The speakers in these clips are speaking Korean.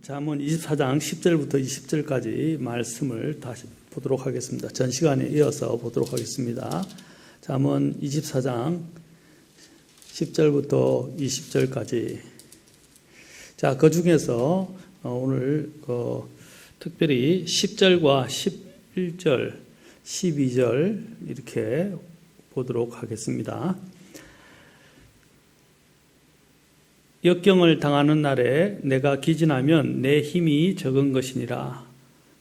잠언 24장 10절부터 20절까지 말씀을 다시 보도록 하겠습니다. 전 시간에 이어서 보도록 하겠습니다. 잠언 24장 10절부터 20절까지. 자, 그 중에서 오늘 특별히 10절과 11절, 12절 이렇게 보도록 하겠습니다. 역경을 당하는 날에 내가 기진하면 내 힘이 적은 것이니라.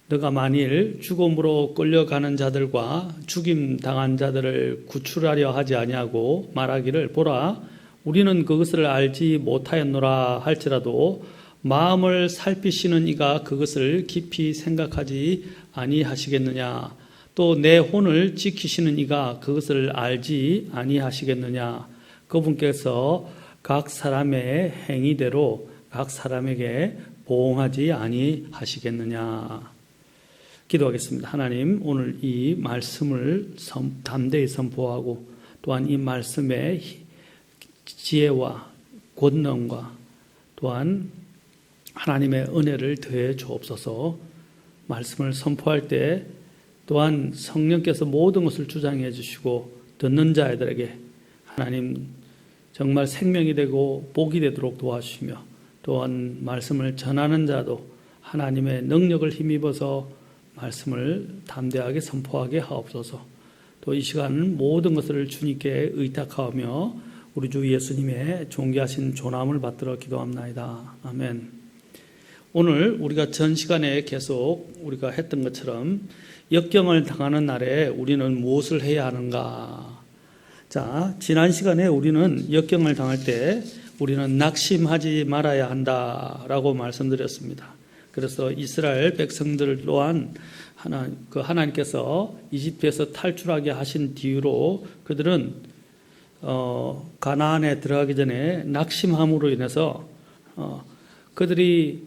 너가 만일 죽음으로 끌려가는 자들과 죽임 당한 자들을 구출하려 하지 아니하고 말하기를 보라 우리는 그것을 알지 못하였노라 할지라도 마음을 살피시는 이가 그것을 깊이 생각하지 아니하시겠느냐. 또 내 혼을 지키시는 이가 그것을 알지 아니하시겠느냐. 그분께서 각 사람의 행위대로 각 사람에게 보응하지 아니하시겠느냐. 기도하겠습니다. 하나님, 오늘 이 말씀을 담대히 선포하고 또한 이 말씀의 지혜와 권능과 또한 하나님의 은혜를 더해 주옵소서. 말씀을 선포할 때 또한 성령께서 모든 것을 주장해 주시고 듣는 자들에게 하나님 정말 생명이 되고 복이 되도록 도와주시며 또한 말씀을 전하는 자도 하나님의 능력을 힘입어서 말씀을 담대하게 선포하게 하옵소서. 또 이 시간은 모든 것을 주님께 의탁하며 우리 주 예수님의 존귀하신 존함을 받들어 기도합나이다. 아멘. 오늘 우리가 전 시간에 계속 우리가 했던 것처럼 역경을 당하는 날에 우리는 무엇을 해야 하는가? 자, 지난 시간에 우리는 역경을 당할 때 우리는 낙심하지 말아야 한다라고 말씀드렸습니다. 그래서 이스라엘 백성들 또한 하나님께서 이집트에서 탈출하게 하신 뒤로 그들은 가나안에 들어가기 전에 낙심함으로 인해서 그들이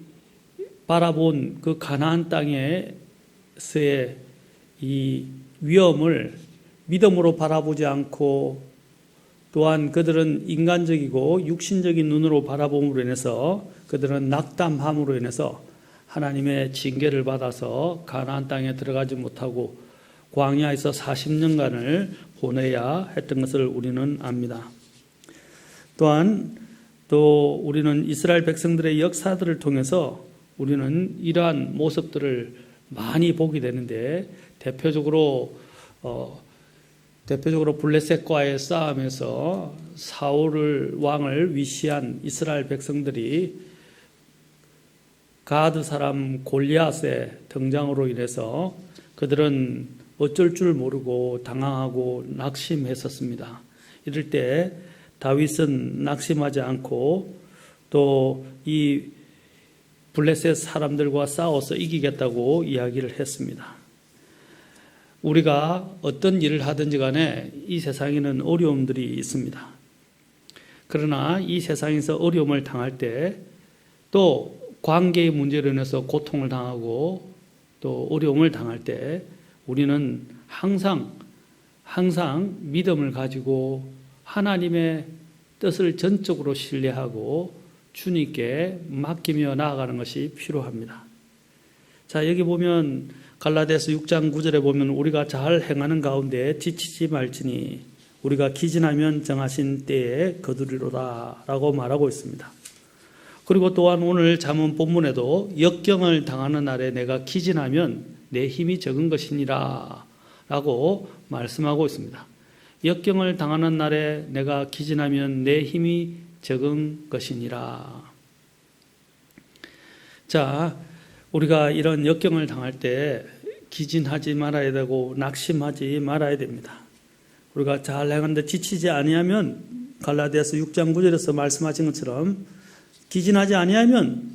바라본 그 가나안 땅에서의 이 위험을 믿음으로 바라보지 않고 또한 그들은 인간적이고 육신적인 눈으로 바라봄으로 인해서 그들은 낙담함으로 인해서 하나님의 징계를 받아서 가나안 땅에 들어가지 못하고 광야에서 40년간을 보내야 했던 것을 우리는 압니다. 또한 또 우리는 이스라엘 백성들의 역사들을 통해서 우리는 이러한 모습들을 많이 보게 되는데 대표적으로 블레셋과의 싸움에서 사울 왕을 위시한 이스라엘 백성들이 가드 사람 골리앗의 등장으로 인해서 그들은 어쩔 줄 모르고 당황하고 낙심했었습니다. 이럴 때 다윗은 낙심하지 않고 또 이 블레셋 사람들과 싸워서 이기겠다고 이야기를 했습니다. 우리가 어떤 일을 하든지 간에 이 세상에는 어려움들이 있습니다. 그러나 이 세상에서 어려움을 당할 때 또 관계의 문제로 인해서 고통을 당하고 또 어려움을 당할 때 우리는 항상 믿음을 가지고 하나님의 뜻을 전적으로 신뢰하고 주님께 맡기며 나아가는 것이 필요합니다. 자, 여기 보면 갈라디아서 6장 9절에 보면 우리가 잘 행하는 가운데 지치지 말지니 우리가 기진하면 정하신 때에 거두리로다 라고 말하고 있습니다. 그리고 또한 오늘 잠언 본문에도 역경을 당하는 날에 내가 기진하면 내 힘이 적은 것이니라 라고 말씀하고 있습니다. 역경을 당하는 날에 내가 기진하면 내 힘이 적은 것이니라. 자, 우리가 이런 역경을 당할 때 기진하지 말아야 되고 낙심하지 말아야 됩니다. 우리가 잘 행하는데 지치지 아니하면 갈라디아서 6장 9절에서 말씀하신 것처럼 기진하지 아니하면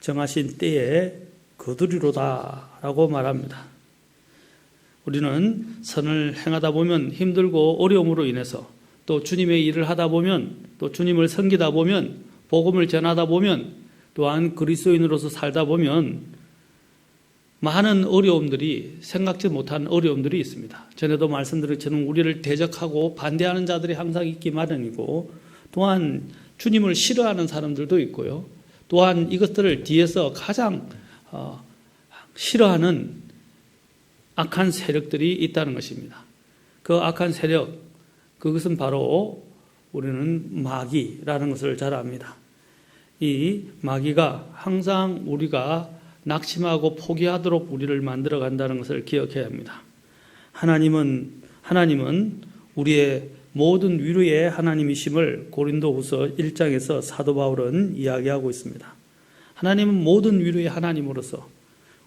정하신 때에 거두리로다 라고 말합니다. 우리는 선을 행하다 보면 힘들고 어려움으로 인해서 또 주님의 일을 하다 보면 또 주님을 섬기다 보면 복음을 전하다 보면 또한 그리스도인으로서 살다 보면 많은 어려움들이 생각지 못한 어려움들이 있습니다. 전에도 말씀드린 것처럼 우리를 대적하고 반대하는 자들이 항상 있기 마련이고 또한 주님을 싫어하는 사람들도 있고요. 또한 이것들을 뒤에서 가장 싫어하는 악한 세력들이 있다는 것입니다. 그 악한 세력, 그것은 바로 우리는 마귀라는 것을 잘 압니다. 이 마귀가 항상 우리가 낙심하고 포기하도록 우리를 만들어 간다는 것을 기억해야 합니다. 하나님은 우리의 모든 위로의 하나님이심을 고린도후서 1장에서 사도 바울은 이야기하고 있습니다. 하나님은 모든 위로의 하나님으로서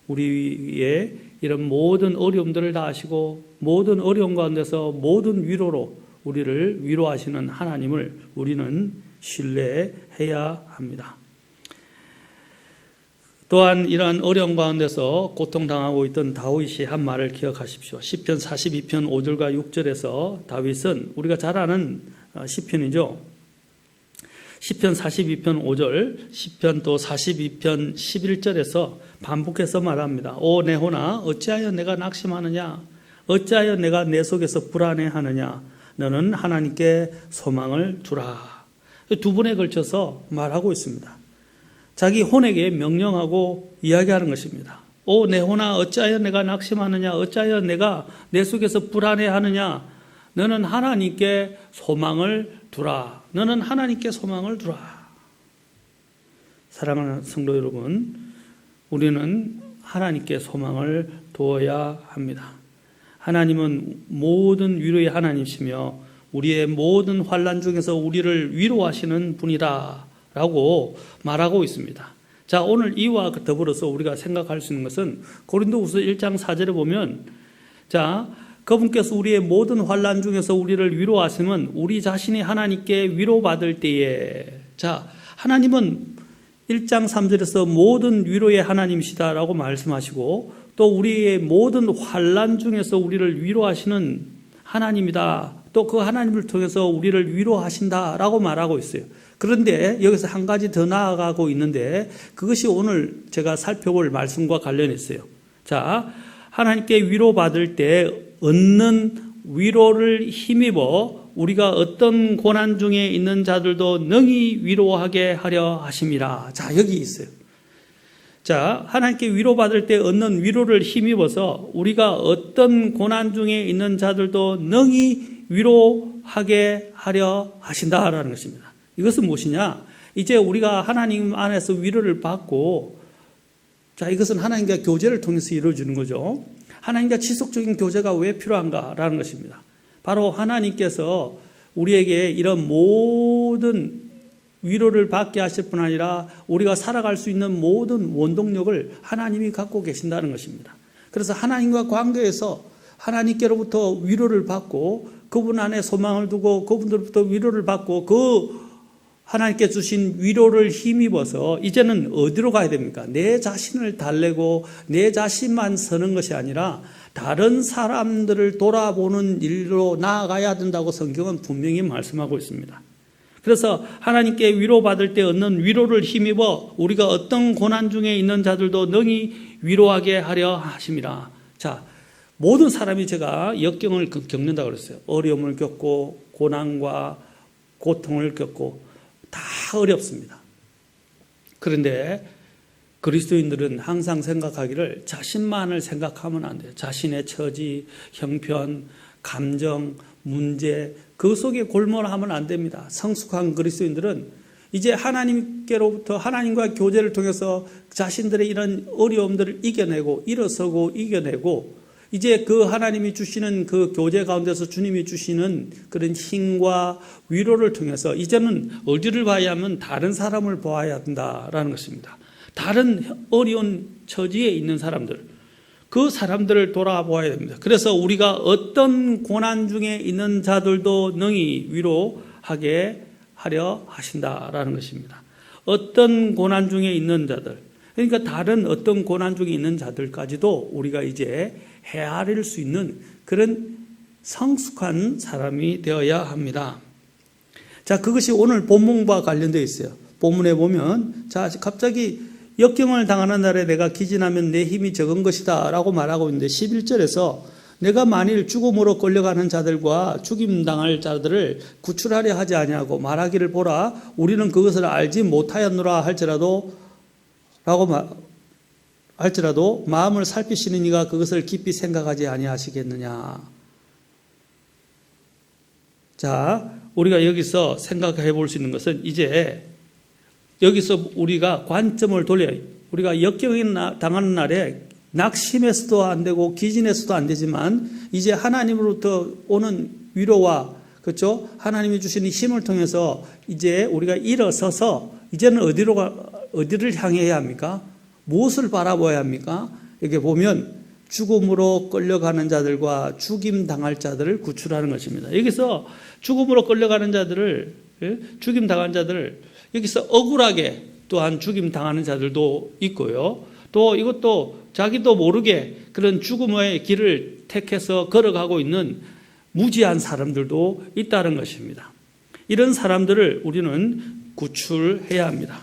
우리의 이런 모든 어려움들을 다 아시고 모든 어려움 가운데서 모든 위로로 우리를 위로하시는 하나님을 우리는 신뢰해야 합니다. 또한 이러한 어려움 가운데서 고통당하고 있던 다윗이 한 말을 기억하십시오. 시편 42편 5절과 6절에서 다윗은 우리가 잘 아는 시편이죠. 시편 42편 5절, 시편 또 42편 11절에서 반복해서 말합니다. 오 내 혼아 어찌하여 내가 낙심하느냐, 어찌하여 내가 내 속에서 불안해하느냐, 너는 하나님께 소망을 두라. 두 번에 걸쳐서 말하고 있습니다. 자기 혼에게 명령하고 이야기하는 것입니다. 오 내 혼아 어찌하여 내가 낙심하느냐, 어찌하여 내가 내 속에서 불안해하느냐, 너는 하나님께 소망을 두라. 너는 하나님께 소망을 두라. 사랑하는 성도 여러분, 우리는 하나님께 소망을 두어야 합니다. 하나님은 모든 위로의 하나님이시며 우리의 모든 환난 중에서 우리를 위로하시는 분이다 라고 말하고 있습니다. 자, 오늘 이와 더불어서 우리가 생각할 수 있는 것은 고린도후서 1장 4절에 보면, 자, 그분께서 우리의 모든 환난 중에서 우리를 위로하시면 우리 자신이 하나님께 위로받을 때에, 자, 하나님은 1장 3절에서 모든 위로의 하나님이시다라고 말씀하시고 또 우리의 모든 환난 중에서 우리를 위로하시는 하나님이다. 또 그 하나님을 통해서 우리를 위로하신다라고 말하고 있어요. 그런데 여기서 한 가지 더 나아가고 있는데 그것이 오늘 제가 살펴볼 말씀과 관련이 있어요. 자, 하나님께 위로받을 때 얻는 위로를 힘입어 우리가 어떤 고난 중에 있는 자들도 능히 위로하게 하려 하심이라. 자, 여기 있어요. 자, 하나님께 위로받을 때 얻는 위로를 힘입어서 우리가 어떤 고난 중에 있는 자들도 능히 위로하게 하려 하신다라는 것입니다. 이것은 무엇이냐? 이제 우리가 하나님 안에서 위로를 받고, 자, 이것은 하나님과 교제를 통해서 이루어지는 거죠. 하나님과 지속적인 교제가 왜 필요한가라는 것입니다. 바로 하나님께서 우리에게 이런 모든 위로를 받게 하실 뿐 아니라 우리가 살아갈 수 있는 모든 원동력을 하나님이 갖고 계신다는 것입니다. 그래서 하나님과 관계에서 하나님께로부터 위로를 받고 그분 안에 소망을 두고 그분들로부터 위로를 받고 그 하나님께 주신 위로를 힘입어서 이제는 어디로 가야 됩니까? 내 자신을 달래고 내 자신만 서는 것이 아니라 다른 사람들을 돌아보는 일로 나아가야 된다고 성경은 분명히 말씀하고 있습니다. 그래서 하나님께 위로받을 때 얻는 위로를 힘입어 우리가 어떤 고난 중에 있는 자들도 능히 위로하게 하려 하심이라. 자, 모든 사람이 제가 역경을 겪는다고 그랬어요. 어려움을 겪고 고난과 고통을 겪고 다 어렵습니다. 그런데 그리스도인들은 항상 생각하기를 자신만을 생각하면 안 돼요. 자신의 처지, 형편, 감정, 문제 그 속에 골몰하면 안 됩니다. 성숙한 그리스도인들은 이제 하나님께로부터 하나님과 교제를 통해서 자신들의 이런 어려움들을 이겨내고 일어서고 이겨내고 이제 그 하나님이 주시는 그 교제 가운데서 주님이 주시는 그런 힘과 위로를 통해서 이제는 어디를 봐야 하면 다른 사람을 보아야 된다라는 것입니다. 다른 어려운 처지에 있는 사람들, 그 사람들을 돌아보아야 됩니다. 그래서 우리가 어떤 고난 중에 있는 자들도 능히 위로하게 하려 하신다라는 것입니다. 어떤 고난 중에 있는 자들, 그러니까 다른 어떤 고난 중에 있는 자들까지도 우리가 이제 헤아릴 수 있는 그런 성숙한 사람이 되어야 합니다. 자, 그것이 오늘 본문과 관련되어 있어요. 본문에 보면, 자, 갑자기 역경을 당하는 날에 내가 기진하면 내 힘이 적은 것이다 라고 말하고 있는데 11절에서 내가 만일 죽음으로 끌려가는 자들과 죽임당할 자들을 구출하려 하지 아니하고 말하기를 보라 우리는 그것을 알지 못하였노라 할지라도 마음을 살피시는 이가 그것을 깊이 생각하지 아니하시겠느냐. 자, 우리가 여기서 생각해 볼 수 있는 것은 이제 여기서 우리가 관점을 돌려요. 우리가 역경이 당하는 날에 낙심해서도 안 되고 기진해서도 안 되지만 이제 하나님으로부터 오는 위로와 그렇죠? 하나님이 주시는 힘을 통해서 이제 우리가 일어서서 이제는 어디를 향해야 합니까? 무엇을 바라봐야 합니까? 이렇게 보면 죽음으로 끌려가는 자들과 죽임 당할 자들을 구출하는 것입니다. 여기서 죽음으로 끌려가는 자들을 죽임 당한 자들을 여기서 억울하게 또한 죽임 당하는 자들도 있고요. 또 이것도 자기도 모르게 그런 죽음의 길을 택해서 걸어가고 있는 무지한 사람들도 있다는 것입니다. 이런 사람들을 우리는 구출해야 합니다.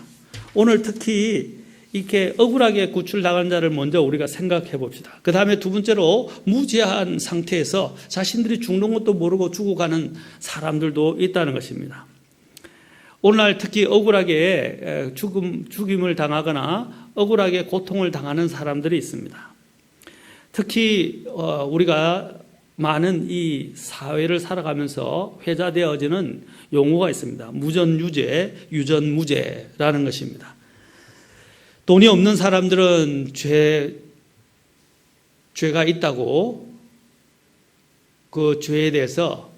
오늘 특히 이렇게 억울하게 구출당한 자를 먼저 우리가 생각해 봅시다. 그 다음에 두 번째로 무지한 상태에서 자신들이 죽는 것도 모르고 죽어가는 사람들도 있다는 것입니다. 오늘날 특히 억울하게 죽임을 당하거나 억울하게 고통을 당하는 사람들이 있습니다. 특히 우리가 많은 이 사회를 살아가면서 회자되어지는 용어가 있습니다. 무전유죄, 유전무죄라는 것입니다. 돈이 없는 사람들은 죄가 있다고 그 죄에 대해서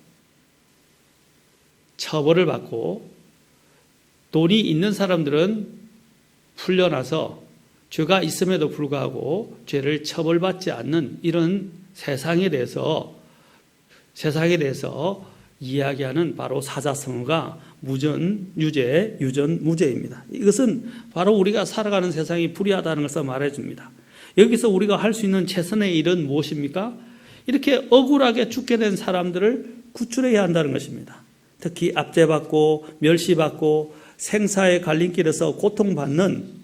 처벌을 받고 돈이 있는 사람들은 풀려나서 죄가 있음에도 불구하고 죄를 처벌받지 않는 이런 세상에 대해서 이야기하는 바로 사자성어가 무전유죄, 유전무죄입니다. 이것은 바로 우리가 살아가는 세상이 불의하다는 것을 말해줍니다. 여기서 우리가 할 수 있는 최선의 일은 무엇입니까? 이렇게 억울하게 죽게 된 사람들을 구출해야 한다는 것입니다. 특히 압제받고 멸시받고 생사의 갈림길에서 고통받는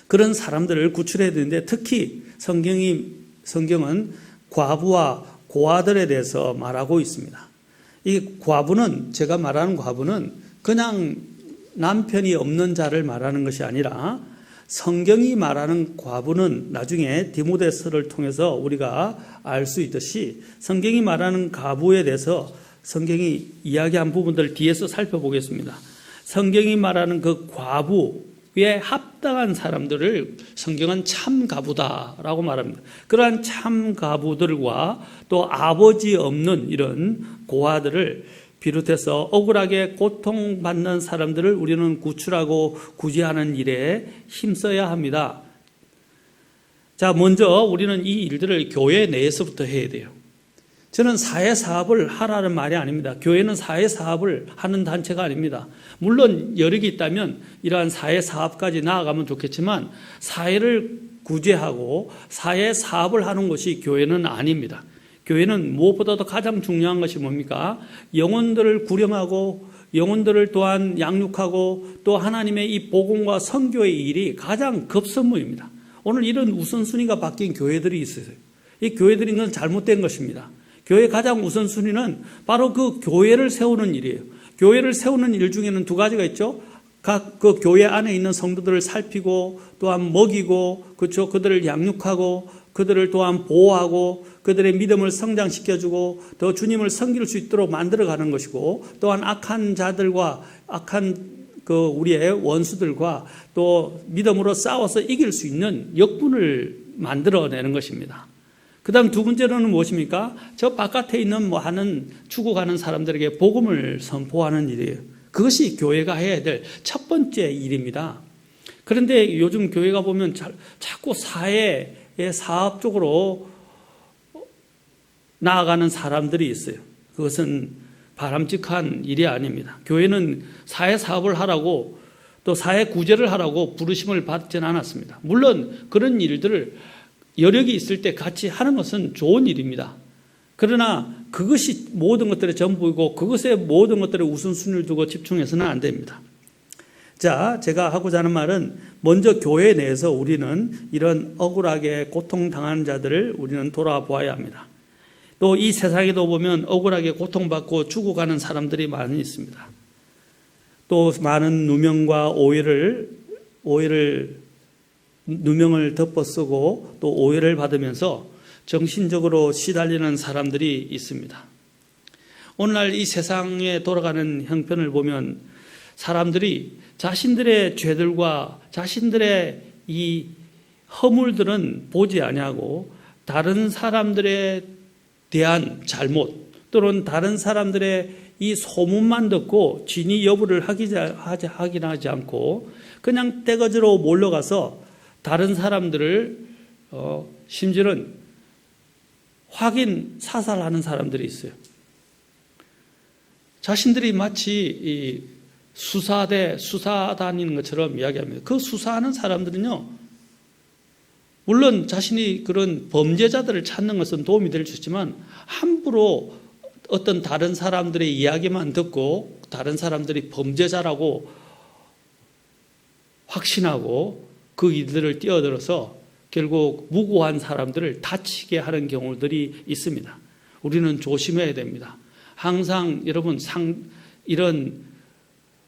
그런 사람들을 구출해야 되는데 특히 성경은 과부와 고아들에 대해서 말하고 있습니다. 이 과부는 제가 말하는 과부는 그냥 남편이 없는 자를 말하는 것이 아니라 성경이 말하는 과부는 나중에 디모데서를 통해서 우리가 알 수 있듯이 성경이 말하는 과부에 대해서 성경이 이야기한 부분들을 뒤에서 살펴보겠습니다. 성경이 말하는 그 과부에 합당한 사람들을 성경은 참가부다라고 말합니다. 그러한 참가부들과 또 아버지 없는 이런 고아들을 비롯해서 억울하게 고통받는 사람들을 우리는 구출하고 구제하는 일에 힘써야 합니다. 자, 먼저 우리는 이 일들을 교회 내에서부터 해야 돼요. 저는 사회사업을 하라는 말이 아닙니다. 교회는 사회사업을 하는 단체가 아닙니다. 물론 여력이 있다면 이러한 사회사업까지 나아가면 좋겠지만 사회를 구제하고 사회사업을 하는 것이 교회는 아닙니다. 교회는 무엇보다도 가장 중요한 것이 뭡니까? 영혼들을 구령하고 영혼들을 또한 양육하고 또 하나님의 이 복음과 선교의 일이 가장 급선무입니다. 오늘 이런 우선순위가 바뀐 교회들이 있어요. 이 교회들이 건 잘못된 것입니다. 교회의 가장 우선순위는 바로 그 교회를 세우는 일이에요. 교회를 세우는 일 중에는 두 가지가 있죠. 각 그 교회 안에 있는 성도들을 살피고 또한 먹이고 그렇죠. 그들을 양육하고 그들을 또한 보호하고 그들의 믿음을 성장시켜주고 더 주님을 섬길 수 있도록 만들어가는 것이고 또한 악한 자들과 악한 그 우리의 원수들과 또 믿음으로 싸워서 이길 수 있는 역군을 만들어내는 것입니다. 그 다음 두 번째로는 무엇입니까? 저 바깥에 있는 하는 죽어가는 사람들에게 복음을 선포하는 일이에요. 그것이 교회가 해야 될 첫 번째 일입니다. 그런데 요즘 교회가 보면 자꾸 사회의 사업 쪽으로 나아가는 사람들이 있어요. 그것은 바람직한 일이 아닙니다. 교회는 사회 사업을 하라고 또 사회 구제를 하라고 부르심을 받지는 않았습니다. 물론 그런 일들을 여력이 있을 때 같이 하는 것은 좋은 일입니다. 그러나 그것이 모든 것들의 전부이고 그것에 모든 것들에 우선순위를 두고 집중해서는 안 됩니다. 자, 제가 하고자 하는 말은 먼저 교회 내에서 우리는 이런 억울하게 고통당하는 자들을 우리는 돌아보아야 합니다. 또 이 세상에도 보면 억울하게 고통받고 죽어가는 사람들이 많이 있습니다. 또 많은 누명과 누명을 덮어쓰고 또 오해를 받으면서 정신적으로 시달리는 사람들이 있습니다. 오늘날 이 세상에 돌아가는 형편을 보면 사람들이 자신들의 죄들과 자신들의 이 허물들은 보지 아니하고 다른 사람들에 대한 잘못 또는 다른 사람들의 이 소문만 듣고 진위 여부를 확인하지 않고 그냥 떼거지로 몰려가서 다른 사람들을 심지어는 확인 사살하는 사람들이 있어요. 자신들이 마치 이 수사다니는 것처럼 이야기합니다. 그 수사하는 사람들은요, 물론 자신이 그런 범죄자들을 찾는 것은 도움이 될 수 있지만 함부로 어떤 다른 사람들의 이야기만 듣고 다른 사람들이 범죄자라고 확신하고 그 일들을 뛰어들어서 결국 무고한 사람들을 다치게 하는 경우들이 있습니다. 우리는 조심해야 됩니다. 항상 여러분 이런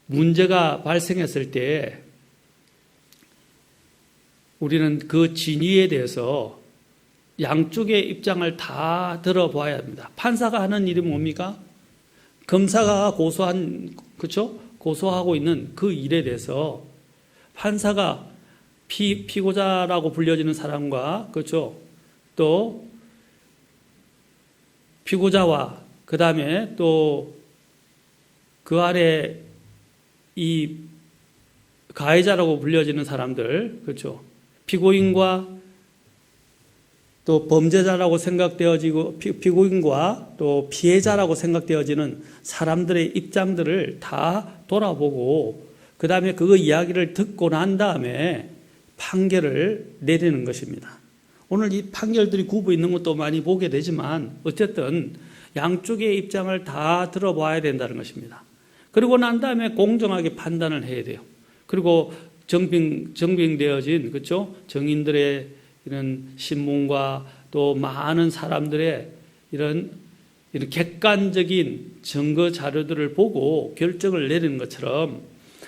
문제가 발생했을 때 우리는 그 진위에 대해서 양쪽의 입장을 다 들어봐야 합니다. 판사가 하는 일이 뭡니까? 검사가 고소하고 있는 그 일에 대해서 판사가 피고자라고 불려지는 사람과 또 피고자와 그 다음에 또 그 아래 이 가해자라고 불려지는 사람들, 피고인과 또 범죄자라고 생각되어지고 피고인과 또 피해자라고 생각되어지는 사람들의 입장들을 다 돌아보고 그 다음에 그 이야기를 듣고 난 다음에 판결을 내리는 것입니다. 오늘 이 판결들이 굽어 있는 것도 많이 보게 되지만 어쨌든 양쪽의 입장을 다 들어봐야 된다는 것입니다. 그리고 난 다음에 공정하게 판단을 해야 돼요. 그리고 정빙되어진 정인들의 이런 신문과 또 많은 사람들의 이런 객관적인 증거 자료들을 보고 결정을 내리는 것처럼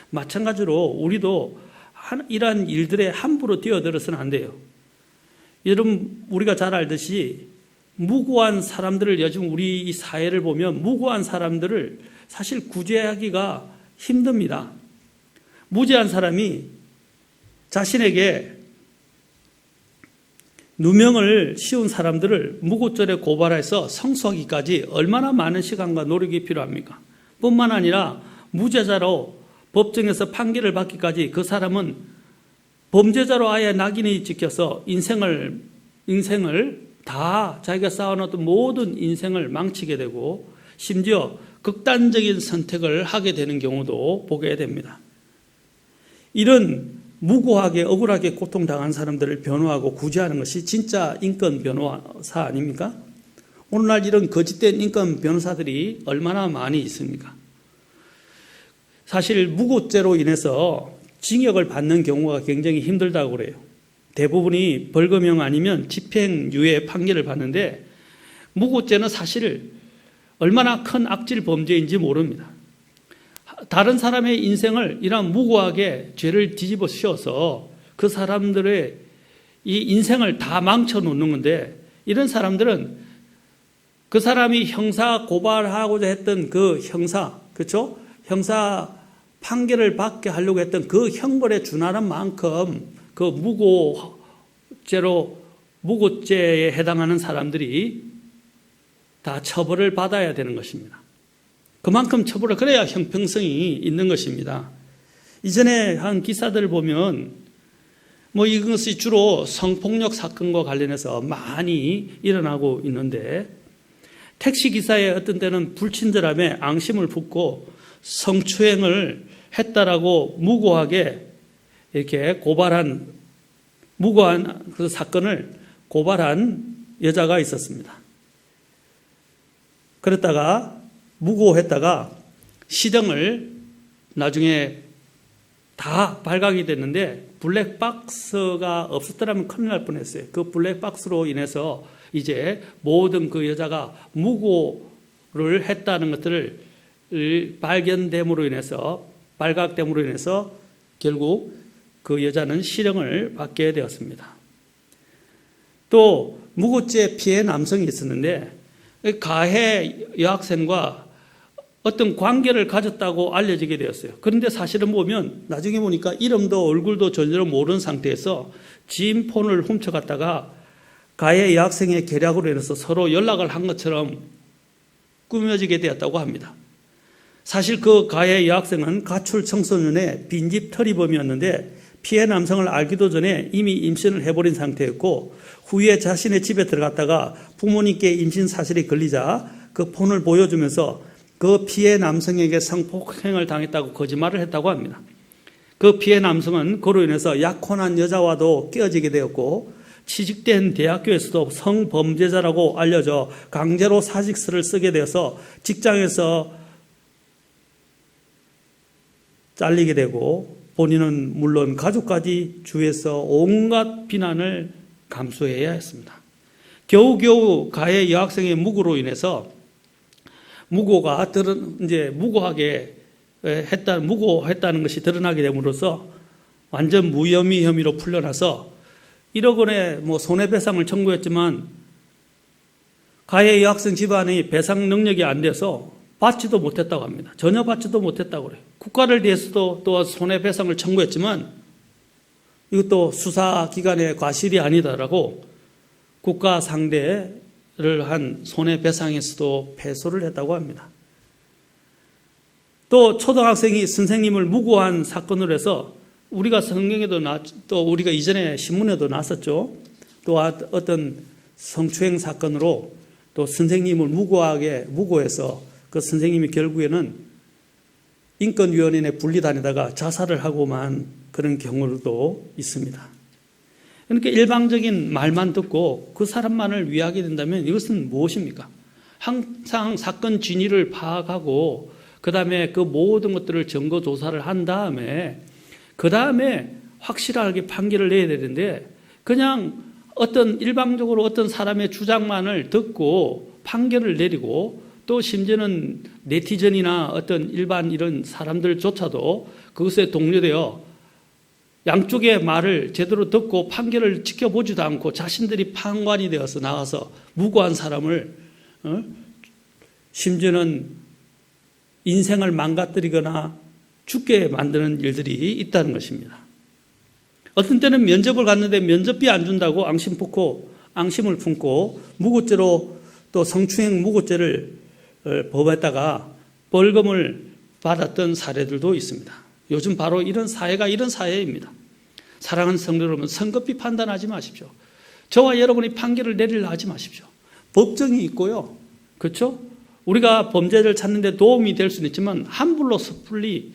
마찬가지로 우리도 이러한 일들에 함부로 뛰어들어서는 안 돼요. 여러분 우리가 잘 알듯이 무고한 사람들을 요즘 우리 이 사회를 보면 무고한 사람들을 사실 구제하기가 힘듭니다. 무죄한 사람이 자신에게 누명을 씌운 사람들을 무고죄에 고발해서 성소하기까지 얼마나 많은 시간과 노력이 필요합니까? 뿐만 아니라 무죄자로 법정에서 판결을 받기까지 그 사람은 범죄자로 아예 낙인이 찍혀서 인생을 다 자기가 쌓아놓았던 모든 인생을 망치게 되고 심지어 극단적인 선택을 하게 되는 경우도 보게 됩니다. 이런 무고하게 억울하게 고통당한 사람들을 변호하고 구제하는 것이 진짜 인권 변호사 아닙니까? 오늘날 이런 거짓된 인권 변호사들이 얼마나 많이 있습니까? 사실 무고죄로 인해서 징역을 받는 경우가 굉장히 힘들다고 그래요. 대부분이 벌금형 아니면 집행유예 판결을 받는데 무고죄는 사실 얼마나 큰 악질 범죄인지 모릅니다. 다른 사람의 인생을 이런 무고하게 죄를 뒤집어 씌워서 그 사람들의 이 인생을 다 망쳐 놓는 건데 이런 사람들은 그 사람이 형사 고발하고자 했던 그 형사 판결을 받게 하려고 했던 그 형벌에 준하는 만큼 그 무고죄에 해당하는 사람들이 다 처벌을 받아야 되는 것입니다. 그만큼 처벌을 그래야 형평성이 있는 것입니다. 이전에 한 기사들을 보면 이것이 주로 성폭력 사건과 관련해서 많이 일어나고 있는데 택시기사의 어떤 때는 불친절함에 앙심을 품고 성추행을 했다라고 무고하게 이렇게 무고한 그 사건을 고발한 여자가 있었습니다. 그랬다가 무고했다가 시정을 나중에 다 발각이 됐는데 블랙박스가 없었더라면 큰일 날 뻔했어요. 그 블랙박스로 인해서 이제 모든 그 여자가 무고를 했다는 것들을 발견됨으로 인해서, 발각됨으로 인해서 결국 그 여자는 실형을 받게 되었습니다. 또 무고죄 피해 남성이 있었는데 가해 여학생과 어떤 관계를 가졌다고 알려지게 되었어요. 그런데 사실은 보면 나중에 보니까 이름도 얼굴도 전혀 모르는 상태에서 지인 폰을 훔쳐갔다가 가해 여학생의 계략으로 인해서 서로 연락을 한 것처럼 꾸며지게 되었다고 합니다. 사실 그 가해 여학생은 가출 청소년의 빈집 터리범이었는데 피해 남성을 알기도 전에 이미 임신을 해버린 상태였고 후에 자신의 집에 들어갔다가 부모님께 임신 사실이 걸리자 그 폰을 보여주면서 그 피해 남성에게 성폭행을 당했다고 거짓말을 했다고 합니다. 그 피해 남성은 그로 인해서 약혼한 여자와도 깨어지게 되었고 취직된 대학교에서도 성범죄자라고 알려져 강제로 사직서를 쓰게 되어서 직장에서 잘리게 되고 본인은 물론 가족까지 주위에서 온갖 비난을 감수해야 했습니다. 겨우겨우 가해 여학생의 무고로 인해서 무고했다는 것이 드러나게 됨으로써 완전 무혐의 혐의로 풀려나서 1억 원의 손해배상을 청구했지만 가해 여학생 집안이 배상 능력이 안 돼서 받지도 못했다고 합니다. 전혀 받지도 못했다고 그래요. 국가를 대해서도 또 손해배상을 청구했지만 이것도 수사기관의 과실이 아니다라고 국가 상대를 한 손해배상에서도 패소를 했다고 합니다. 또 초등학생이 선생님을 무고한 사건으로 해서 우리가 성경에도 또 우리가 이전에 신문에도 났었죠. 또 어떤 성추행 사건으로 또 선생님을 무고해서 그 선생님이 결국에는 인권위원회에 분리다니다가 자살을 하고만 그런 경우도 있습니다. 그러니까 일방적인 말만 듣고 그 사람만을 위하게 된다면 이것은 무엇입니까? 항상 사건 진위를 파악하고 그 다음에 그 모든 것들을 증거 조사를 한 다음에 그 다음에 확실하게 판결을 내야 되는데 그냥 일방적으로 어떤 사람의 주장만을 듣고 판결을 내리고 또 심지어는 네티즌이나 어떤 일반 이런 사람들조차도 그것에 동료되어 양쪽의 말을 제대로 듣고 판결을 지켜보지도 않고 자신들이 판관이 되어서 나가서 무고한 사람을 심지어는 인생을 망가뜨리거나 죽게 만드는 일들이 있다는 것입니다. 어떤 때는 면접을 갔는데 면접비 안 준다고 앙심을 품고 무고죄로 또 성추행 무고죄를 법했다가 벌금을 받았던 사례들도 있습니다. 요즘 바로 이런 사회가 이런 사회입니다. 사랑하는 성도 여러분, 성급히 판단하지 마십시오. 저와 여러분이 판결을 내리려 하지 마십시오. 법정이 있고요. 그렇죠? 우리가 범죄를 찾는 데 도움이 될 수는 있지만 함부로 섣불리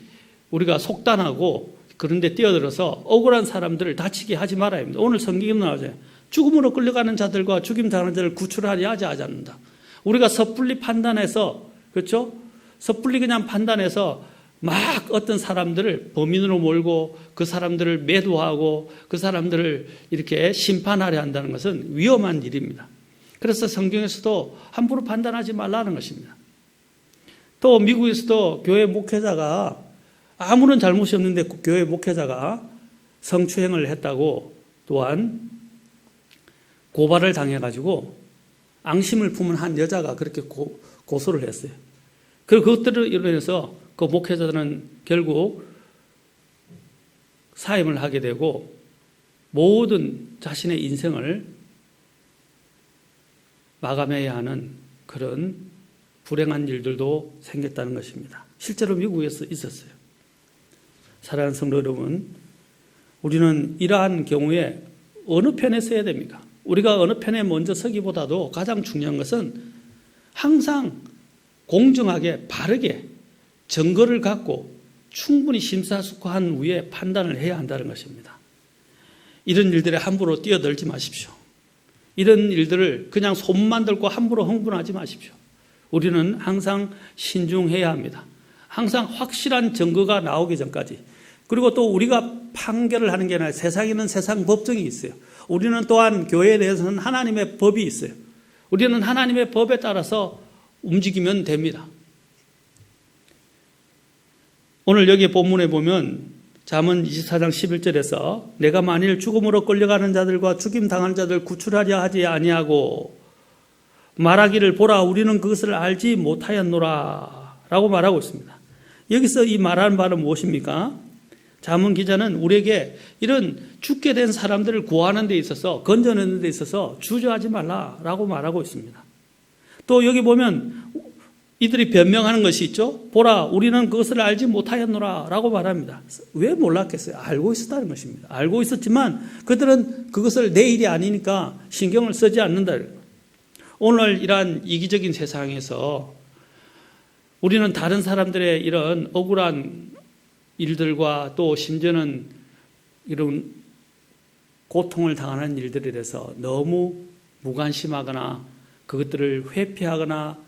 우리가 속단하고 그런 데 뛰어들어서 억울한 사람들을 다치게 하지 말아야 합니다. 오늘 성경에 나오죠. 죽음으로 끌려가는 자들과 죽임 당하는 자를 구출하려 하지 않는다. 우리가 섣불리 판단해서, 그렇죠? 섣불리 그냥 판단해서 막 어떤 사람들을 범인으로 몰고 그 사람들을 매도하고 그 사람들을 이렇게 심판하려 한다는 것은 위험한 일입니다. 그래서 성경에서도 함부로 판단하지 말라는 것입니다. 또 미국에서도 교회 목회자가 아무런 잘못이 없는데 교회 목회자가 성추행을 했다고 또한 고발을 당해가지고 앙심을 품은 한 여자가 그렇게 고소를 했어요. 그리고 그것들을 인해서 그 목회자는 결국 사임을 하게 되고 모든 자신의 인생을 마감해야 하는 그런 불행한 일들도 생겼다는 것입니다. 실제로 미국에서 있었어요. 사랑하는 성도 여러분, 우리는 이러한 경우에 어느 편에 서야 됩니까? 우리가 어느 편에 먼저 서기보다도 가장 중요한 것은 항상 공정하게 바르게 증거를 갖고 충분히 심사숙고한 후에 판단을 해야 한다는 것입니다. 이런 일들에 함부로 뛰어들지 마십시오. 이런 일들을 그냥 손만 들고 함부로 흥분하지 마십시오. 우리는 항상 신중해야 합니다. 항상 확실한 증거가 나오기 전까지 그리고 또 우리가 판결을 하는 게 아니라 세상에는 세상 법정이 있어요. 우리는 또한 교회에 대해서는 하나님의 법이 있어요. 우리는 하나님의 법에 따라서 움직이면 됩니다. 오늘 여기 본문에 보면 잠언 24장 11절에서 내가 만일 죽음으로 끌려가는 자들과 죽임당하는 자들 구출하려 하지 아니하고 말하기를 보라 우리는 그것을 알지 못하였노라 라고 말하고 있습니다. 여기서 이 말하는 바는 무엇입니까? 잠언 기자는 우리에게 이런 죽게 된 사람들을 구하는 데 있어서 건져내는 데 있어서 주저하지 말라라고 말하고 있습니다. 또 여기 보면 이들이 변명하는 것이 있죠. 보라 우리는 그것을 알지 못하였노라 라고 말합니다. 왜 몰랐겠어요? 알고 있었다는 것입니다. 알고 있었지만 그들은 그것을 내 일이 아니니까 신경을 쓰지 않는다. 오늘 이러한 이기적인 세상에서 우리는 다른 사람들의 이런 억울한 일들과 또 심지어는 이런 고통을 당하는 일들에 대해서 너무 무관심하거나 그것들을 회피하거나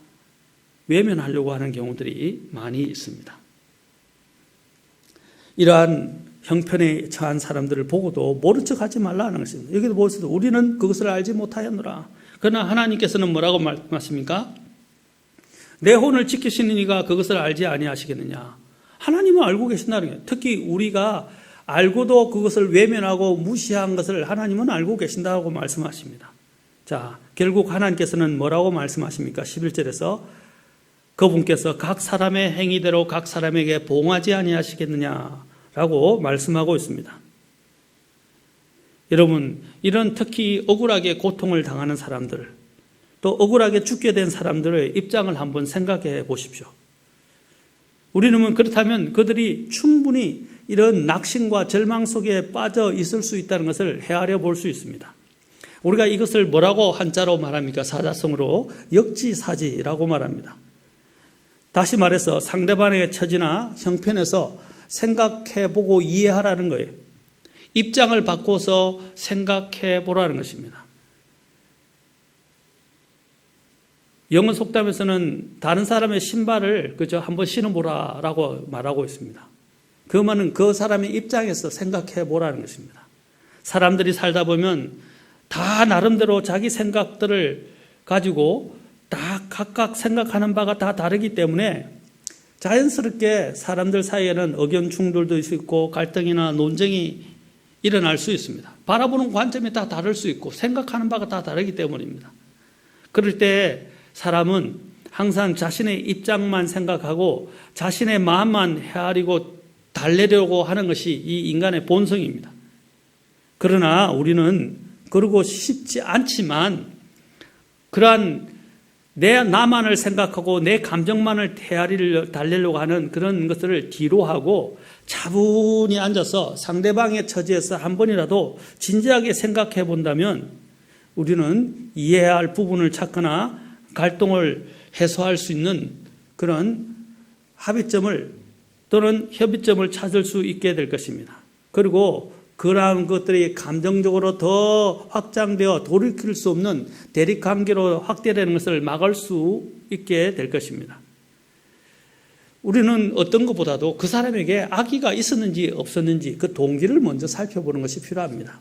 외면하려고 하는 경우들이 많이 있습니다. 이러한 형편에 처한 사람들을 보고도 모른 척하지 말라는 것입니다. 여기도 보셔도 우리는 그것을 알지 못하였노라. 그러나 하나님께서는 뭐라고 말씀하십니까? 내 혼을 지키시는 이가 그것을 알지 아니하시겠느냐. 하나님은 알고 계신다는 거예요. 특히 우리가 알고도 그것을 외면하고 무시한 것을 하나님은 알고 계신다고 말씀하십니다. 자, 결국 하나님께서는 뭐라고 말씀하십니까? 11절에서 그분께서 각 사람의 행위대로 각 사람에게 보응하지 아니하시겠느냐라고 말씀하고 있습니다. 여러분, 이런 특히 억울하게 고통을 당하는 사람들, 또 억울하게 죽게 된 사람들의 입장을 한번 생각해 보십시오. 우리는 그렇다면 그들이 충분히 이런 낙심과 절망 속에 빠져 있을 수 있다는 것을 헤아려 볼 수 있습니다. 우리가 이것을 뭐라고 한자로 말합니까? 사자성어로 역지사지라고 말합니다. 다시 말해서 상대방의 처지나 형편에서 생각해보고 이해하라는 거예요. 입장을 바꿔서 생각해보라는 것입니다. 영어 속담에서는 다른 사람의 신발을 그저 한번 신어보라라고 말하고 있습니다. 그 말은 그 사람의 입장에서 생각해보라는 것입니다. 사람들이 살다 보면 다 나름대로 자기 생각들을 가지고 다 각각 생각하는 바가 다 다르기 때문에 자연스럽게 사람들 사이에는 의견 충돌도 있고 갈등이나 논쟁이 일어날 수 있습니다. 바라보는 관점이 다 다를 수 있고 생각하는 바가 다 다르기 때문입니다. 그럴 때 사람은 항상 자신의 입장만 생각하고 자신의 마음만 헤아리고 달래려고 하는 것이 이 인간의 본성입니다. 그러나 우리는 그러고 싶지 않지만 그러한 나만을 생각하고 내 감정만을 달래려고 하는 그런 것들을 뒤로 하고 차분히 앉아서 상대방의 처지에서 한 번이라도 진지하게 생각해 본다면 우리는 이해해야 할 부분을 찾거나 갈등을 해소할 수 있는 그런 합의점을 또는 협의점을 찾을 수 있게 될 것입니다. 그리고 그러한 것들이 감정적으로 더 확장되어 돌이킬 수 없는 대립관계로 확대되는 것을 막을 수 있게 될 것입니다. 우리는 어떤 것보다도 그 사람에게 악의가 있었는지 없었는지 그 동기를 먼저 살펴보는 것이 필요합니다.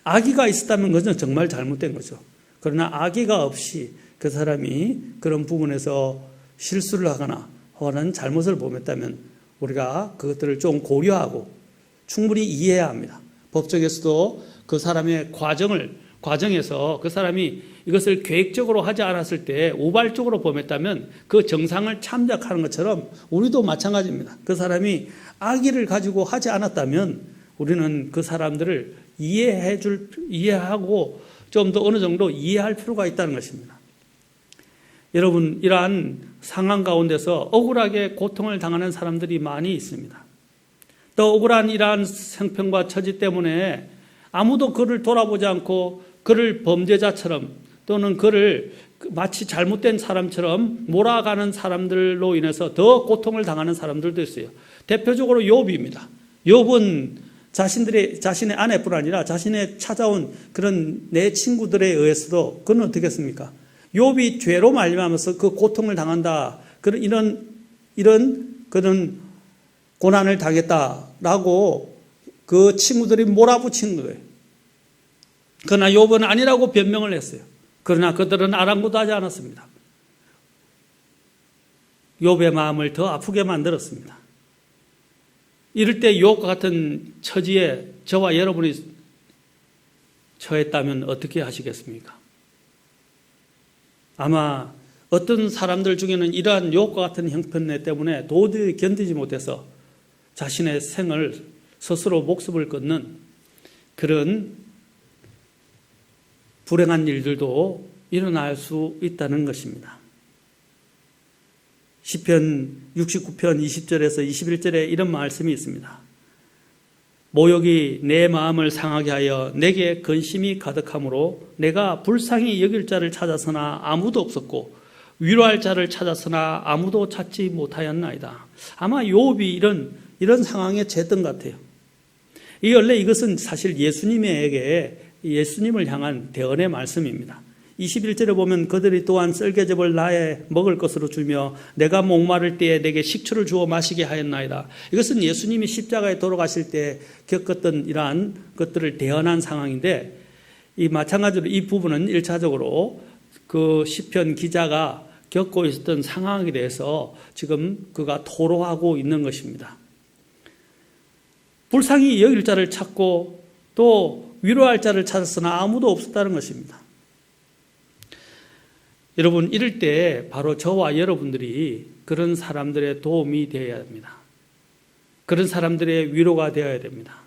악의가 있었다면 그것은 정말 잘못된 거죠. 그러나 악의가 없이 그 사람이 그런 부분에서 실수를 하거나 혹은 잘못을 범했다면 우리가 그것들을 좀 고려하고 충분히 이해해야 합니다. 법정에서도 그 사람의 과정에서 그 사람이 이것을 계획적으로 하지 않았을 때 우발적으로 범했다면 그 정상을 참작하는 것처럼 우리도 마찬가지입니다. 그 사람이 악의를 가지고 하지 않았다면 우리는 그 사람들을 이해하고 좀 더 어느 정도 이해할 필요가 있다는 것입니다. 여러분, 이러한 상황 가운데서 억울하게 고통을 당하는 사람들이 많이 있습니다. 또 억울한 이러한 형편과 처지 때문에 아무도 그를 돌아보지 않고 그를 범죄자처럼 또는 그를 마치 잘못된 사람처럼 몰아가는 사람들로 인해서 더 고통을 당하는 사람들도 있어요. 대표적으로 욥입니다. 욥은 자신의 아내뿐 아니라 자신의 찾아온 그런 내 친구들에 의해서도 그는 어떻게 했습니까? 욥이 죄로 말미암아서 그 고통을 당한다. 이런 그런 고난을 당했다. 라고 그 친구들이 몰아붙인 거예요. 그러나 욥은 아니라고 변명을 했어요. 그러나 그들은 아랑곳도 하지 않았습니다. 욥의 마음을 더 아프게 만들었습니다. 이럴 때 욥과 같은 처지에 저와 여러분이 처했다면 어떻게 하시겠습니까? 아마 어떤 사람들 중에는 이러한 욥과 같은 형편내 때문에 도저히 견디지 못해서 자신의 생을 스스로 목숨을 끊는 그런 불행한 일들도 일어날 수 있다는 것입니다. 시편 69편 20절에서 21절에 이런 말씀이 있습니다. 모욕이 내 마음을 상하게 하여 내게 근심이 가득하므로 내가 불쌍히 여길 자를 찾았으나 아무도 없었고 위로할 자를 찾았으나 아무도 찾지 못하였나이다. 아마 욥이 이런 상황에 처했던 것 같아요. 원래 이것은 사실 예수님을 향한 대언의 말씀입니다. 21절에 보면 그들이 또한 썰개즙을 나의 먹을 것으로 주며 내가 목마를 때에 내게 식초를 주어 마시게 하였나이다. 이것은 예수님이 십자가에 돌아가실 때 겪었던 이러한 것들을 대언한 상황인데 마찬가지로 이 부분은 1차적으로 그 시편 기자가 겪고 있었던 상황에 대해서 지금 그가 토로하고 있는 것입니다. 불쌍히 여길 자를 찾고 또 위로할 자를 찾았으나 아무도 없었다는 것입니다. 여러분, 이럴 때 바로 저와 여러분들이 그런 사람들의 도움이 되어야 합니다. 그런 사람들의 위로가 되어야 됩니다.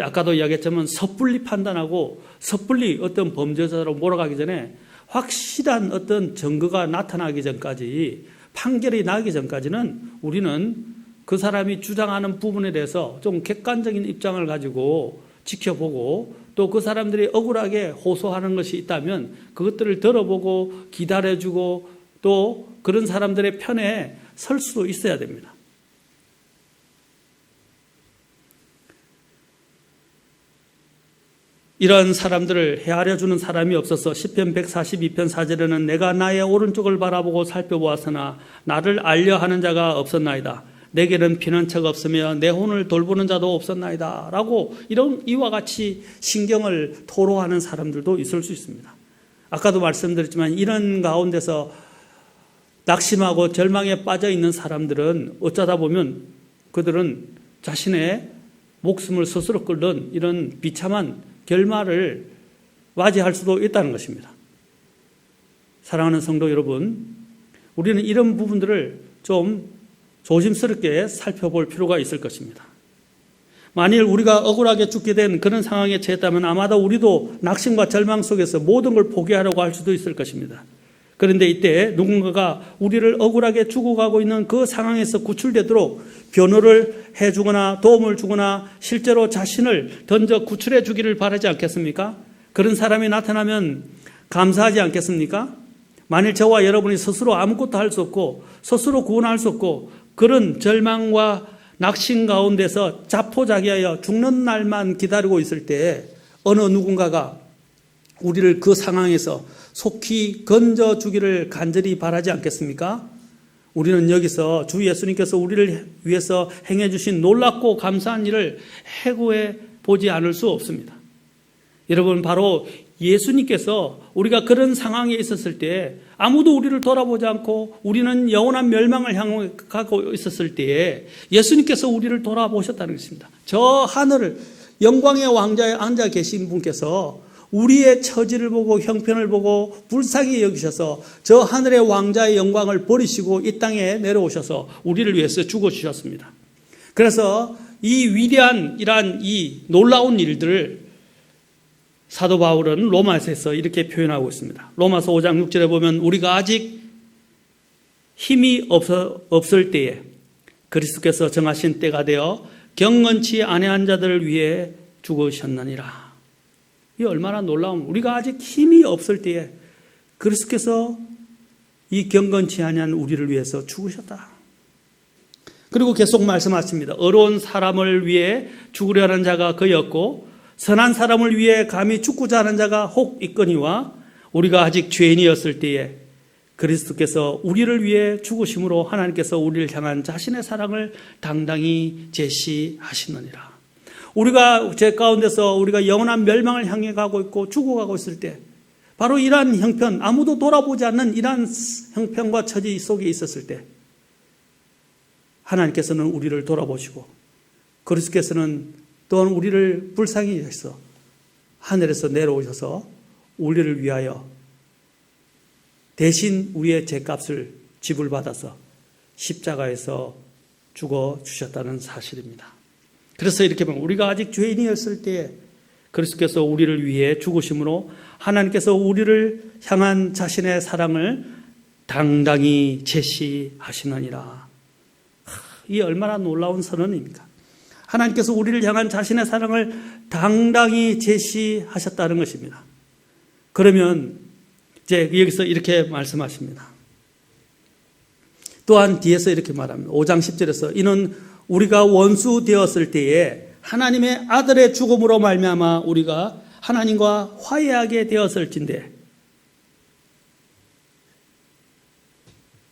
아까도 이야기했지만 섣불리 판단하고 섣불리 어떤 범죄자로 몰아가기 전에 확실한 어떤 증거가 나타나기 전까지, 판결이 나기 전까지는 우리는 그 사람이 주장하는 부분에 대해서 좀 객관적인 입장을 가지고 지켜보고 또 그 사람들이 억울하게 호소하는 것이 있다면 그것들을 들어보고 기다려주고 또 그런 사람들의 편에 설 수도 있어야 됩니다. 이러한 사람들을 헤아려주는 사람이 없어서 시편 142편 4절에는 내가 나의 오른쪽을 바라보고 살펴보았으나 나를 알려하는 자가 없었나이다. 내게는 피난처가 없으며 내 혼을 돌보는 자도 없었나이다. 라고 이와 같이 신경을 토로하는 사람들도 있을 수 있습니다. 아까도 말씀드렸지만 이런 가운데서 낙심하고 절망에 빠져 있는 사람들은 어쩌다 보면 그들은 자신의 목숨을 스스로 끌는 이런 비참한 결말을 맞이할 수도 있다는 것입니다. 사랑하는 성도 여러분, 우리는 이런 부분들을 좀 조심스럽게 살펴볼 필요가 있을 것입니다. 만일 우리가 억울하게 죽게 된 그런 상황에 처했다면 아마도 우리도 낙심과 절망 속에서 모든 걸 포기하려고 할 수도 있을 것입니다. 그런데 이때 누군가가 우리를 억울하게 죽어가고 있는 그 상황에서 구출되도록 변호를 해주거나 도움을 주거나 실제로 자신을 던져 구출해 주기를 바라지 않겠습니까? 그런 사람이 나타나면 감사하지 않겠습니까? 만일 저와 여러분이 스스로 아무것도 할 수 없고 스스로 구원할 수 없고 그런 절망과 낙심 가운데서 자포자기하여 죽는 날만 기다리고 있을 때 어느 누군가가 우리를 그 상황에서 속히 건져주기를 간절히 바라지 않겠습니까? 우리는 여기서 주 예수님께서 우리를 위해서 행해 주신 놀랍고 감사한 일을 해고해 보지 않을 수 없습니다. 여러분, 바로 예수님께서 우리가 그런 상황에 있었을 때 아무도 우리를 돌아보지 않고 우리는 영원한 멸망을 향해 가고 있었을 때에 예수님께서 우리를 돌아보셨다는 것입니다. 저 하늘을 영광의 왕좌에 앉아 계신 분께서 우리의 처지를 보고 형편을 보고 불쌍히 여기셔서 저 하늘의 왕자의 영광을 버리시고 이 땅에 내려오셔서 우리를 위해서 죽어주셨습니다. 그래서 이 위대한 이러한 이 놀라운 일들을 사도 바울은 로마서에서 이렇게 표현하고 있습니다. 로마서 5장 6절에 보면 우리가 아직 힘이 없을 때에 그리스도께서 정하신 때가 되어 경건치 아니한 자들을 위해 죽으셨느니라. 이 얼마나 놀라운, 우리가 아직 힘이 없을 때에 그리스도께서 이 경건치 아니한 우리를 위해서 죽으셨다. 그리고 계속 말씀하십니다. 어려운 사람을 위해 죽으려 하는 자가 거의 없고 선한 사람을 위해 감히 죽고자 하는 자가 혹 있거니와 우리가 아직 죄인이었을 때에 그리스도께서 우리를 위해 죽으심으로 하나님께서 우리를 향한 자신의 사랑을 당당히 제시하시느니라. 우리가 죄 가운데서 우리가 영원한 멸망을 향해 가고 있고 죽어가고 있을 때 바로 이러한 형편, 아무도 돌아보지 않는 이러한 형편과 처지 속에 있었을 때 하나님께서는 우리를 돌아보시고 그리스도께서는 또한 우리를 불쌍히 여기서 하늘에서 내려오셔서 우리를 위하여 대신 우리의 죄값을 지불받아서 십자가에서 죽어 주셨다는 사실입니다. 그래서 이렇게 보면 우리가 아직 죄인이었을 때에 그리스도께서 우리를 위해 죽으심으로 하나님께서 우리를 향한 자신의 사랑을 당당히 제시하시느니라. 이 얼마나 놀라운 선언입니까? 하나님께서 우리를 향한 자신의 사랑을 당당히 제시하셨다는 것입니다. 그러면 이제 여기서 이렇게 말씀하십니다. 또한 뒤에서 이렇게 말합니다. 5장 10절에서 이는 우리가 원수 되었을 때에 하나님의 아들의 죽음으로 말미암아 우리가 하나님과 화해하게 되었을진데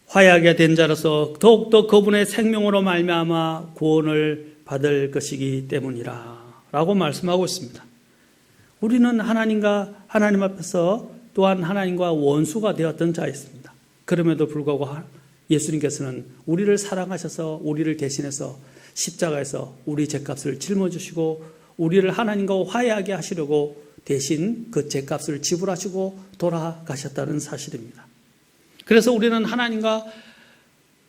화해하게 된 자로서 더욱더 그분의 생명으로 말미암아 구원을 받을 것이기 때문이라 라고 말씀하고 있습니다. 우리는 하나님 앞에서 또한 하나님과 원수가 되었던 자였습니다. 그럼에도 불구하고 예수님께서는 우리를 사랑하셔서 우리를 대신해서 십자가에서 우리 죄값을 짊어지시고 우리를 하나님과 화해하게 하시려고 대신 그 죄값을 지불하시고 돌아가셨다는 사실입니다. 그래서 우리는 하나님과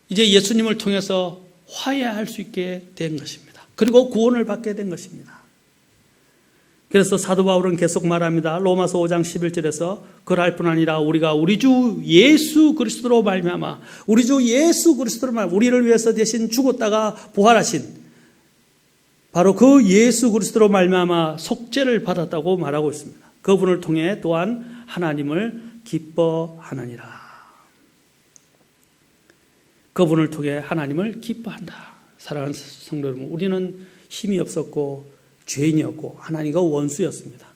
이제 예수님을 통해서 화해할 수 있게 된 것입니다. 그리고 구원을 받게 된 것입니다. 그래서 사도 바울은 계속 말합니다. 로마서 5장 11절에서 그럴 뿐 아니라 우리가 우리 주 예수 그리스도로 말미암아 우리 주 예수 그리스도로 말미암아 우리를 위해서 대신 죽었다가 부활하신 바로 그 예수 그리스도로 말미암아 속죄를 받았다고 말하고 있습니다. 그분을 통해 또한 하나님을 기뻐하느니라. 그분을 통해 하나님을 기뻐한다. 사랑하는 성도 여러분, 우리는 힘이 없었고 죄인이었고 하나님과 원수였습니다.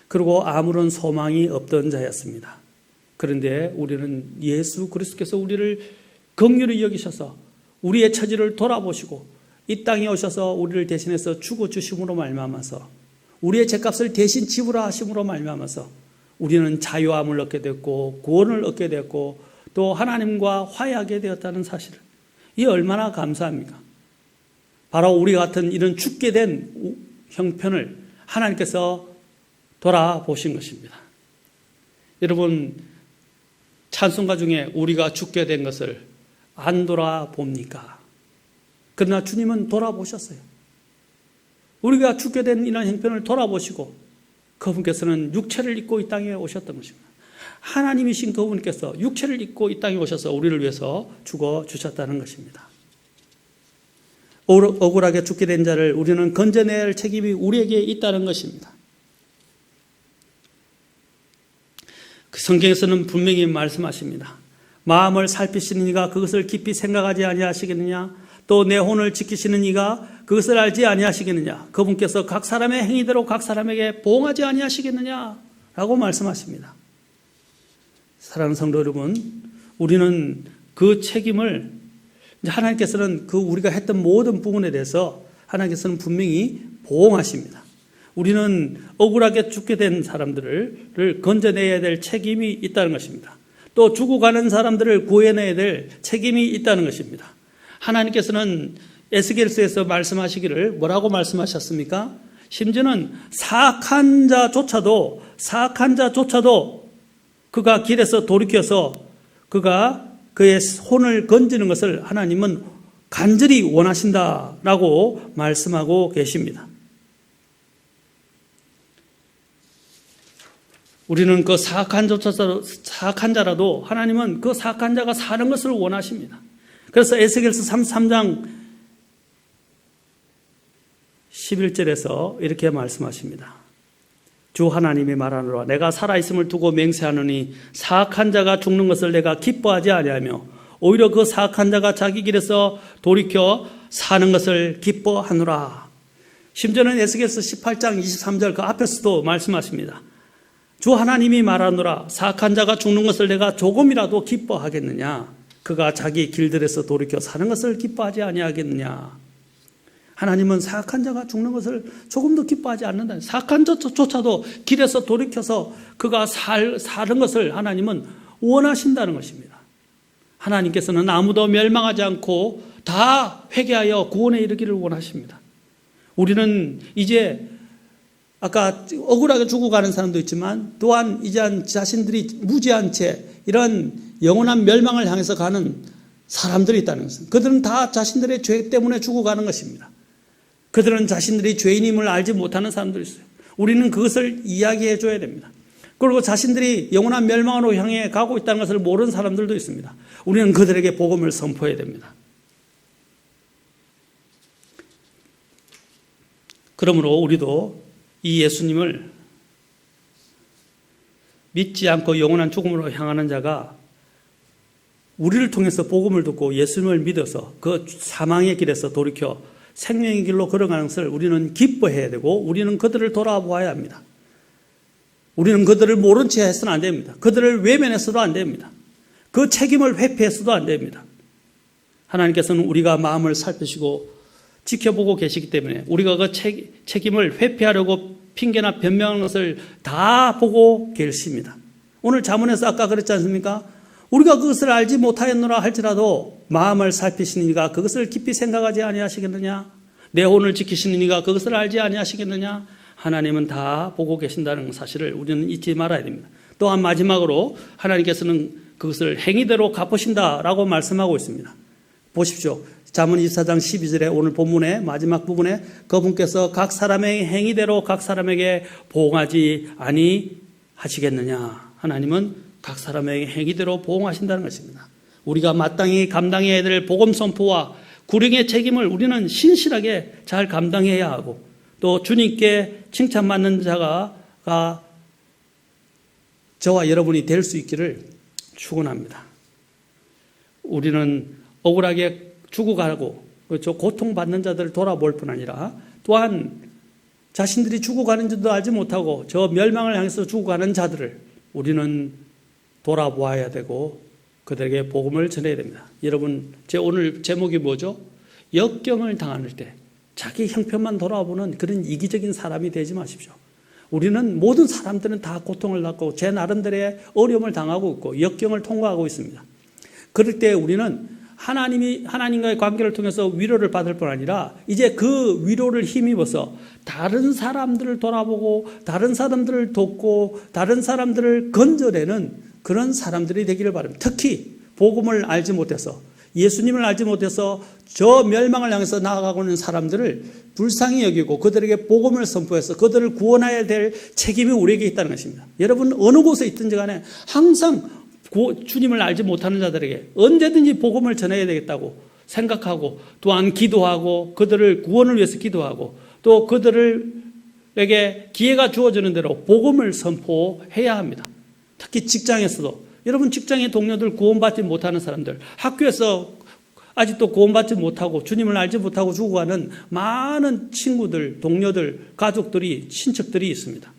그리고 아무런 소망이 없던 자였습니다. 그런데 우리는 예수 그리스도께서 우리를 긍휼히 여기셔서 우리의 처지를 돌아보시고 이 땅에 오셔서 우리를 대신해서 죽어주심으로 말미암아서 우리의 죄값을 대신 지불하심으로 말미암아서 우리는 자유함을 얻게 됐고 구원을 얻게 됐고 또 하나님과 화해하게 되었다는 사실을 이 얼마나 감사합니까? 바로 우리 같은 이런 죽게 된 형편을 하나님께서 돌아보신 것입니다. 여러분 찬송가 중에 우리가 죽게 된 것을 안 돌아봅니까? 그러나 주님은 돌아보셨어요. 우리가 죽게 된 이런 형편을 돌아보시고 그분께서는 육체를 입고 이 땅에 오셨던 것입니다. 하나님이신 그분께서 육체를 입고 이 땅에 오셔서 우리를 위해서 죽어 주셨다는 것입니다. 억울하게 죽게 된 자를 우리는 건져내야 할 책임이 우리에게 있다는 것입니다. 그 성경에서는 분명히 말씀하십니다. 마음을 살피시는 이가 그것을 깊이 생각하지 아니하시겠느냐? 또 내 혼을 지키시는 이가 그것을 알지 아니하시겠느냐? 그분께서 각 사람의 행위대로 각 사람에게 보응하지 아니하시겠느냐? 라고 말씀하십니다. 사랑하는 성도 여러분, 우리는 그 책임을 하나님께서는 그 우리가 했던 모든 부분에 대해서 하나님께서는 분명히 보응하십니다. 우리는 억울하게 죽게 된 사람들을 건져내야 될 책임이 있다는 것입니다. 또 죽어가는 사람들을 구해내야 될 책임이 있다는 것입니다. 하나님께서는 에스겔서에서 말씀하시기를 뭐라고 말씀하셨습니까? 심지어는 사악한 자조차도 그가 길에서 돌이켜서 그가 그의 혼을 건지는 것을 하나님은 간절히 원하신다라고 말씀하고 계십니다. 우리는 그 사악한 자라도 하나님은 그 사악한 자가 사는 것을 원하십니다. 그래서 에스겔서 33장 11절에서 이렇게 말씀하십니다. 주 하나님이 말하노라 내가 살아있음을 두고 맹세하노니 사악한 자가 죽는 것을 내가 기뻐하지 아니하며 오히려 그 사악한 자가 자기 길에서 돌이켜 사는 것을 기뻐하노라. 심지어는 에스겔서 18장 23절 그 앞에서도 말씀하십니다. 주 하나님이 말하노라 사악한 자가 죽는 것을 내가 조금이라도 기뻐하겠느냐? 그가 자기 길들에서 돌이켜 사는 것을 기뻐하지 아니하겠느냐? 하나님은 사악한 자가 죽는 것을 조금도 기뻐하지 않는다. 사악한 자조차도 길에서 돌이켜서 그가 사는 것을 하나님은 원하신다는 것입니다. 하나님께서는 아무도 멸망하지 않고 다 회개하여 구원에 이르기를 원하십니다. 우리는 이제 아까 억울하게 죽어가는 사람도 있지만 또한 이제 자신들이 무지한 채 이런 영원한 멸망을 향해서 가는 사람들이 있다는 것은 그들은 다 자신들의 죄 때문에 죽어가는 것입니다. 그들은 자신들이 죄인임을 알지 못하는 사람들이 있어요. 우리는 그것을 이야기해 줘야 됩니다. 그리고 자신들이 영원한 멸망으로 향해 가고 있다는 것을 모르는 사람들도 있습니다. 우리는 그들에게 복음을 선포해야 됩니다. 그러므로 우리도 이 예수님을 믿지 않고 영원한 죽음으로 향하는 자가 우리를 통해서 복음을 듣고 예수님을 믿어서 그 사망의 길에서 돌이켜 생명의 길로 걸어가는 것을 우리는 기뻐해야 되고 우리는 그들을 돌아보아야 합니다. 우리는 그들을 모른 채 해서는 안 됩니다. 그들을 외면해서도 안 됩니다. 그 책임을 회피해서도 안 됩니다. 하나님께서는 우리가 마음을 살피시고 지켜보고 계시기 때문에 우리가 그 책임을 회피하려고 핑계나 변명하는 것을 다 보고 계십니다. 오늘 잠언에서 아까 그랬지 않습니까? 우리가 그것을 알지 못하였노라 할지라도 마음을 살피시는 이가 그것을 깊이 생각하지 아니하시겠느냐? 내 혼을 지키시는 이가 그것을 알지 아니하시겠느냐? 하나님은 다 보고 계신다는 사실을 우리는 잊지 말아야 됩니다. 또한 마지막으로 하나님께서는 그것을 행위대로 갚으신다라고 말씀하고 있습니다. 보십시오. 잠언 24장 12절에 오늘 본문의 마지막 부분에 그분께서 각 사람의 행위대로 각 사람에게 보응하지 아니하시겠느냐? 하나님은 각 사람의 행위대로 보응하신다는 것입니다. 우리가 마땅히 감당해야 될 복음 선포와 구령의 책임을 우리는 신실하게 잘 감당해야 하고 또 주님께 칭찬받는 자가 저와 여러분이 될 수 있기를 축원합니다. 우리는 억울하게 죽어가고 그렇죠. 고통받는 자들을 돌아볼 뿐 아니라 또한 자신들이 죽어가는 줄도 알지 못하고 저 멸망을 향해서 죽어가는 자들을 우리는 돌아보아야 되고 그들에게 복음을 전해야 됩니다. 여러분, 제 오늘 제목이 뭐죠? 역경을 당할 때 자기 형편만 돌아보는 그런 이기적인 사람이 되지 마십시오. 우리는 모든 사람들은 다 고통을 받고 제 나름대로의 어려움을 당하고 있고 역경을 통과하고 있습니다. 그럴 때 우리는 하나님과의 관계를 통해서 위로를 받을 뿐 아니라 이제 그 위로를 힘입어서 다른 사람들을 돌아보고 다른 사람들을 돕고 다른 사람들을 건져내는 그런 사람들이 되기를 바랍니다. 특히 복음을 알지 못해서 예수님을 알지 못해서 저 멸망을 향해서 나아가고 있는 사람들을 불쌍히 여기고 그들에게 복음을 선포해서 그들을 구원해야 될 책임이 우리에게 있다는 것입니다. 여러분 어느 곳에 있든지 간에 항상 주님을 알지 못하는 자들에게 언제든지 복음을 전해야 되겠다고 생각하고 또한 기도하고 그들을 구원을 위해서 기도하고 또 그들에게 기회가 주어지는 대로 복음을 선포해야 합니다. 특히 직장에서도 여러분 직장의 동료들 구원받지 못하는 사람들 학교에서 아직도 구원받지 못하고 주님을 알지 못하고 죽어가는 많은 친구들, 동료들, 가족들이 친척들이 있습니다.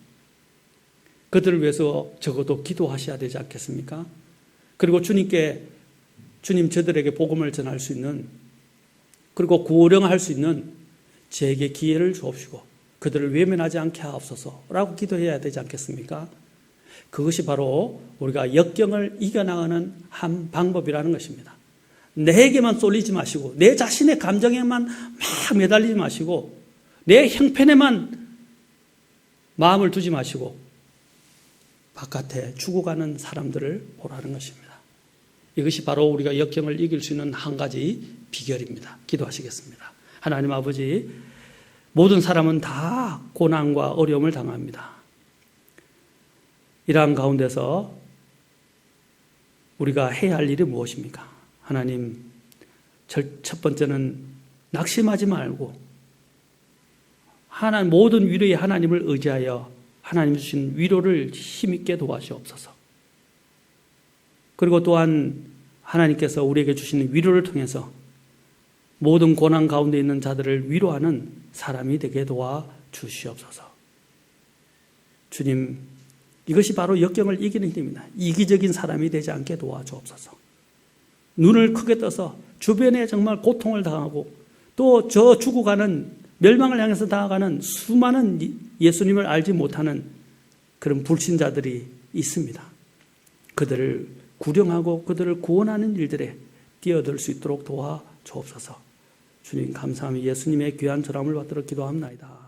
그들을 위해서 적어도 기도하셔야 되지 않겠습니까? 그리고 주님 저들에게 복음을 전할 수 있는 그리고 구원할 수 있는 제게 기회를 주옵시고 그들을 외면하지 않게 하옵소서라고 기도해야 되지 않겠습니까? 그것이 바로 우리가 역경을 이겨나가는 한 방법이라는 것입니다. 내게만 쏠리지 마시고 내 자신의 감정에만 막 매달리지 마시고 내 형편에만 마음을 두지 마시고 바깥에 죽어가는 사람들을 보라는 것입니다. 이것이 바로 우리가 역경을 이길 수 있는 한 가지 비결입니다. 기도하시겠습니다. 하나님 아버지, 모든 사람은 다 고난과 어려움을 당합니다. 이러한 가운데서 우리가 해야 할 일이 무엇입니까? 하나님, 첫 번째는 낙심하지 말고 모든 위로의 하나님을 의지하여 하나님 주신 위로를 힘있게 도와주옵소서. 그리고 또한 하나님께서 우리에게 주시는 위로를 통해서 모든 고난 가운데 있는 자들을 위로하는 사람이 되게 도와주시옵소서. 주님, 이것이 바로 역경을 이기는 힘입니다. 이기적인 사람이 되지 않게 도와주옵소서. 눈을 크게 떠서 주변에 정말 고통을 당하고 또 저 죽어가는 멸망을 향해서 나아가는 수많은 예수님을 알지 못하는 그런 불신자들이 있습니다. 그들을 구령하고 그들을 구원하는 일들에 뛰어들 수 있도록 도와주옵소서. 주님 감사하며 예수님의 귀한 전함을 받들어 기도합나이다.